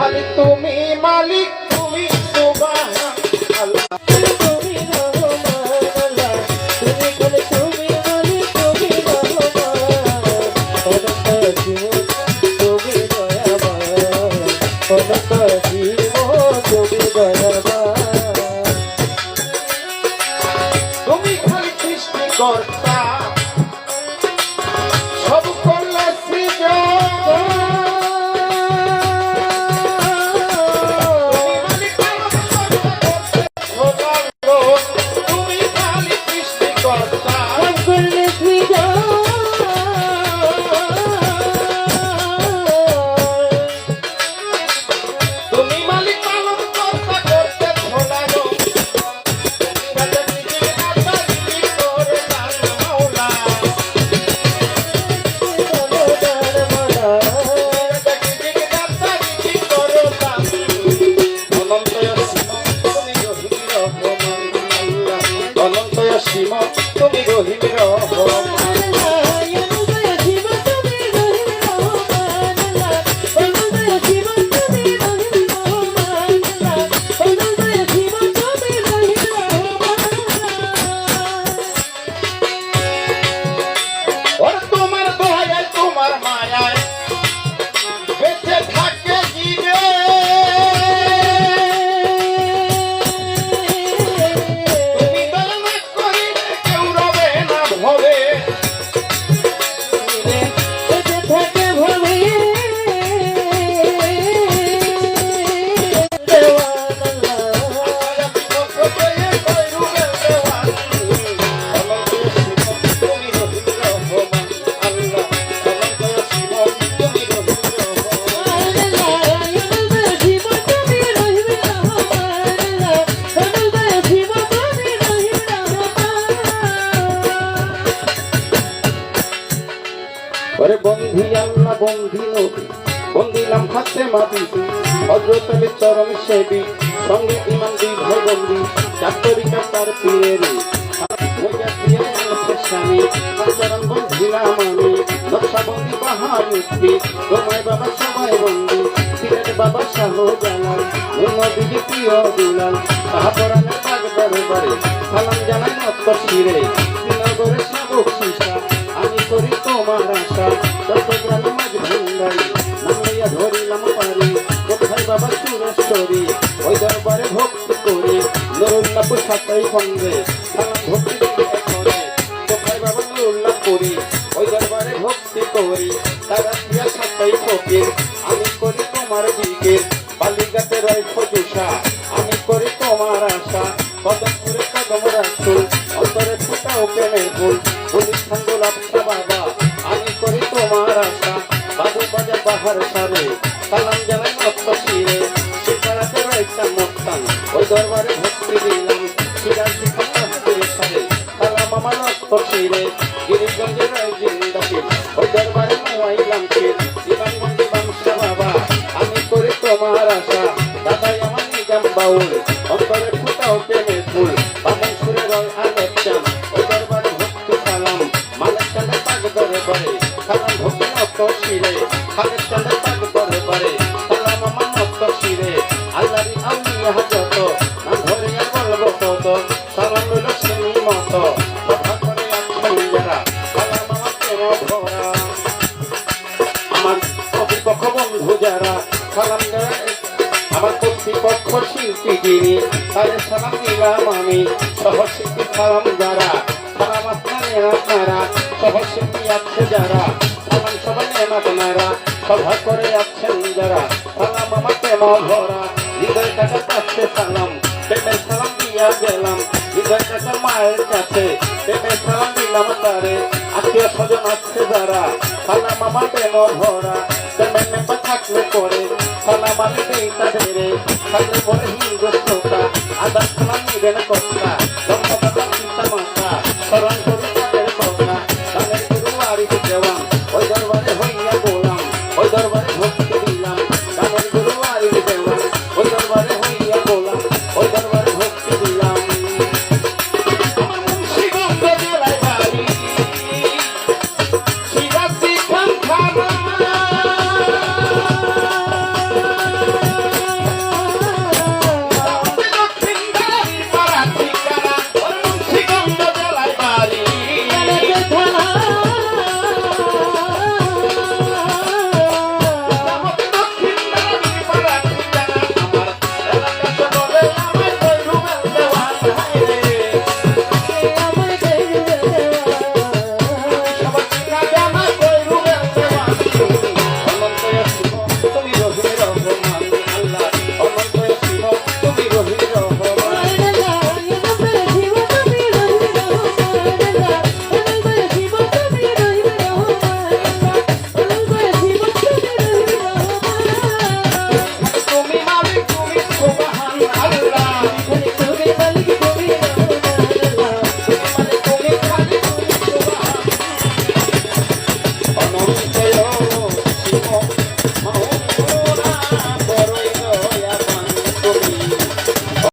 খালি তুমি মালিক, তুমি সুবহান আল্লাহ। তুমি রহমান আল্লাহ, তুমি খালি তুমি মালিক, তুমি রহমান। অনন্ত জীবন তুমি দয়াবান, অনন্ত জীবন তুমি দয়াবান। তুমি খালি সৃষ্টিকর্তা, সব করলে সৃজন। তুমি মালিক, তুমি খালি সৃষ্টিকর্তা, সব করলে সৃজন। তুমি মালিক পালন কর্তা, করতে ছোলালো। রাজা নিজে আতা নিজে করে দান মাওলা। রাজা নিজে আতা নিজে করে দান। অনন্ত অসীম তুমি রহিম রহমান আল্লাহ। অনন্ত অসীম তুমি রহিম রহমান। ওরে তোমার দয়ায় তোমার মায়ায় বেঁচে থাকে জীবে। তুমি দয়া না করিলে কেউ রবে না ভবে। ওরে বন্ধি আল্লাহ বন্ধি নবী, বন্দিলাম হাতে মাটিতে হযরত আলীর চরণ সেবী, সঙ্গে ইমাম দুই ভাই বন্দি, চার তরিকা তার পীরের স্বামী। চরণ বন্ধিলাম আমি, নকশা বন্দি বাহারুদ্দি, তোমায় বাবা সবাই বন্দি, পীরের বাবা শাহ জালাল, নবীজি প্রিয় দুলাল, তাহাপরানের পাক দরবারে সালাম জানাই মত শিরে। শ্রীনগরের শাবক শিশা, আমি করি তোমার আশা, চট্টগ্রামে মাঝ ভান্ডারি, নামিয়া ধরিলাম পারি, কোথায় বাবা সুরেশ্বরী, ওই দরবারে ভক্তি করি, নুরুল্লাহপুর সাতাই খন্ডে সালাম ভক্তি করে। কোথায় বাবা নুরুল্লাহ করি, ওই দরবারে ভক্তি করি, তারা প্রিয়া সাতাই ফকির, আমি করি তোমার দিকের, বালিগাতে রয় ফজুসা, আমি করি তোমার আশা, কদম করে কদম রাখুন, অন্তরে ফুটাও প্রেমের ফুল, পুলিশ খাঙ্গুল আপসা বাবা, আমি করি তোমার আশা, বাবু বাজার বাহার সারে, সালাম জানাই মত শিরে। সীতারাতে রয়েছে মোস্তান, ওই দরবারে ভক্তি দিলাম, সিরাজ সারে, সালাম আমার মত শিরে। গিরিগঞ্জে রয় জিন্দাকে, ওই দরবারে মোয়াইলাম ফির, ইমামগঞ্জে বামসা বাবা, আমি করি তোমার আশা, দাদাই আমার নিজাম বাউল, অন্তরে ফুটাও প্রেমের ফুল, বামন সুরে রয় আলেপ চান, ওই দরবারে ভক্তি সালাম, মালেক চাঁদের পাগ দরবারে সালাম ভক্তি মত শিরে। খালেক চাঁদের পাগ দরবারে সালাম আমার মত শিরে। আল্লাহরি আউলিয়া যত, নাম ধরে আর বলবো কত, সালাম রইল শ্রেণী মত, কথা করে আছেন যারা, সালাম আমার প্রেম ভরা। আমার প্রতিপক্ষ বন্ধু যারা, সালাম যারা, আমার কর্তৃপক্ষ শিল্পী যিনি, তাদের সালাম দিলাম আমি, সহশিল্পী সালাম যারা, সালাম আপনারা, সহশিল্পী আছে যারা, সালাম সবাই আপনারা, সভা করে আছেন যারা, সালাম আমার প্রেম ভরা। হৃদয় কাছে কাছে সালাম, প্রেমের সালাম দিয়া গেলাম, হৃদয় কাছে মায়ের কাছে, প্রেমের সালাম দিলাম তারে, আত্মীয় স্বজন আছে যারা, সালাম আমার প্রেম ভরা। প্রেমের মেম্বার থাকলে পরে সালাম আমি দেই তাদের, থাকলে পরে হিন্দু শ্রোতা, আদার সালাম নিবেন কত,